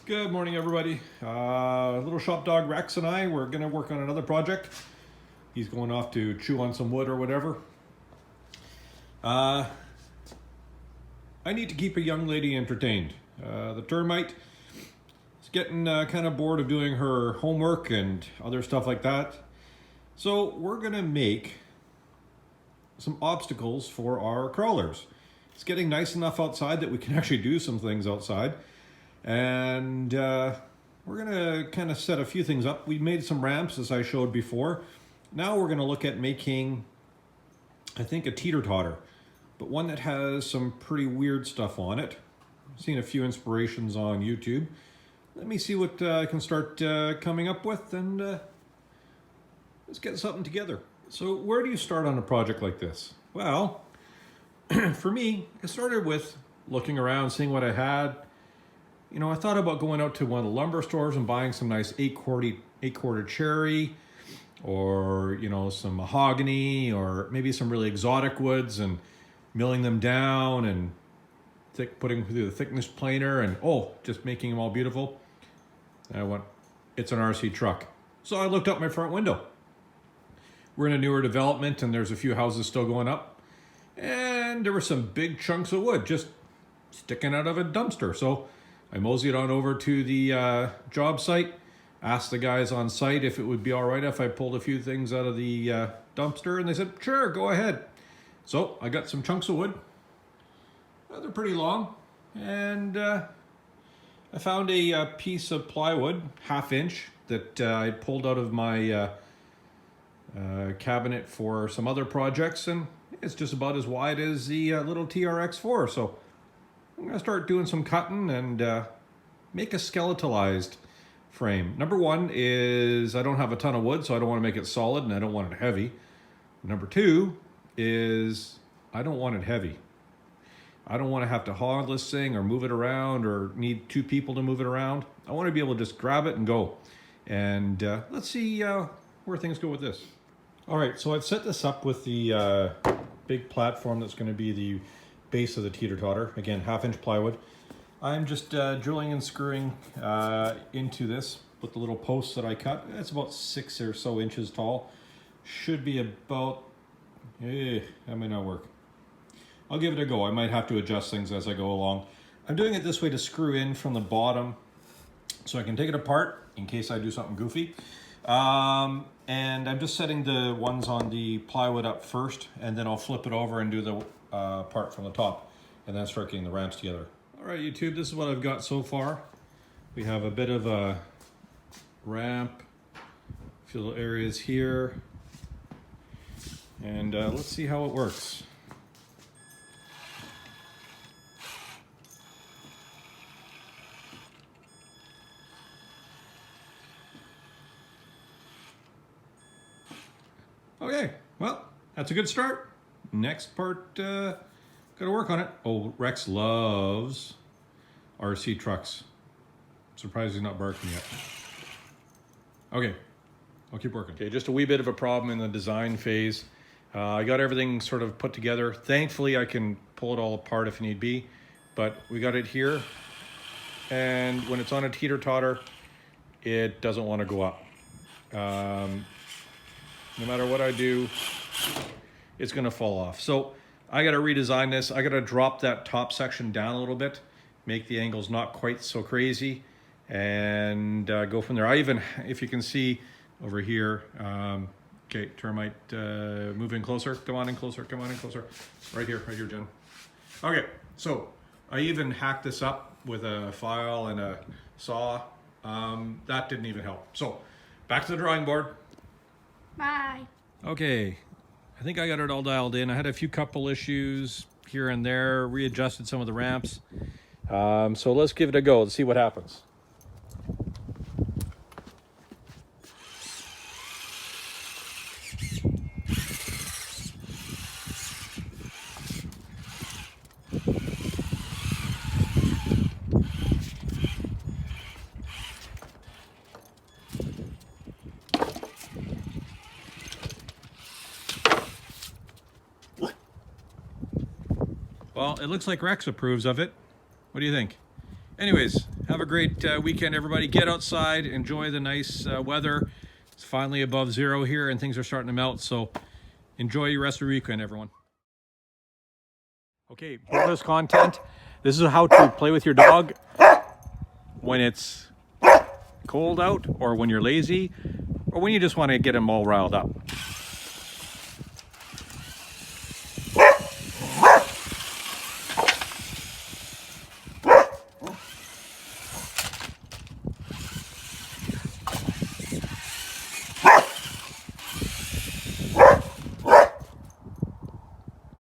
Good morning, everybody. Little shop dog Rex and I, we're going to work on another project. He's going off to chew on some wood or whatever. I need to keep a young lady entertained. The Termite is getting kind of bored of doing her homework and other stuff like that. So we're going to make some obstacles for our crawlers. It's getting nice enough outside that we can actually do some things outside. And we're gonna kind of set a few things up. We made some ramps as I showed before. Now we're gonna look at making, I think, a teeter totter, but one that has some pretty weird stuff on it. I've seen a few inspirations on YouTube. Let me see what I can start coming up with, and let's get something together. So where do you start on a project like this? Well, for me, I started with looking around, seeing what I had. You know, I thought about going out to one of the lumber stores and buying some nice 8-quarter cherry, or, you know, some mahogany, or maybe some really exotic woods, and milling them down and putting through the thickness planer, and just making them all beautiful. And I went, it's an RC truck. So I looked out my front window. We're in a newer development, and there's a few houses still going up, and there were some big chunks of wood just sticking out of a dumpster. So I moseyed on over to the job site, asked the guys on site if it would be all right if I pulled a few things out of the dumpster, and they said, sure, go ahead. So I got some chunks of wood. They're pretty long, and I found a piece of plywood, 1/2 inch, that I pulled out of my cabinet for some other projects, and it's just about as wide as the little TRX4. So I'm going to start doing some cutting and make a skeletalized frame. Number one is I don't have a ton of wood, so I don't want to make it solid, and I don't want it heavy. Number two is I don't want it heavy. I don't want to have to haul this thing or move it around or need 2 people to move it around. I want to be able to just grab it and go. And let's see where things go with this. All right, so I've set this up with the big platform that's going to be the base of the teeter-totter. Again, 1/2 inch plywood. I'm just drilling and screwing into this with the little posts that I cut. It's about 6 or so inches tall. Should be about, that may not work. I'll give it a go. I might have to adjust things as I go along. I'm doing it this way to screw in from the bottom so I can take it apart in case I do something goofy. And I'm just setting the ones on the plywood up first, and then I'll flip it over and do the part from the top, and then start getting the ramps together. All right, YouTube, this is what I've got so far. We have a bit of a ramp, a few little areas here, and let's see how it works. Okay, well, that's a good start. Next part, gotta work on it. Oh, Rex loves RC trucks. Surprised he's not barking yet. Okay, I'll keep working. Okay, just a wee bit of a problem in the design phase. I got everything sort of put together. Thankfully, I can pull it all apart if need be, but we got it here. And when it's on a teeter-totter, it doesn't want to go up. No matter what I do, it's gonna fall off. So I gotta redesign this. I gotta drop that top section down a little bit, make the angles not quite so crazy, and go from there. I even, if you can see over here, okay, Termite, move in closer, come on in closer, come on in closer. Right here, Jen. Okay, so I even hacked this up with a file and a saw. That didn't even help. So back to the drawing board. Bye. Okay, I think I got it all dialed in. I had a few couple issues here and there, readjusted some of the ramps. So let's give it a go. Let's see what happens. Well, it looks like Rex approves of it. What do you think? Anyways, have a great weekend, everybody. Get outside, enjoy the nice weather. It's finally above 0 here and things are starting to melt, so enjoy your rest of your weekend, everyone. Okay, bonus content. This is how to play with your dog when it's cold out, or when you're lazy, or when you just want to get them all riled up.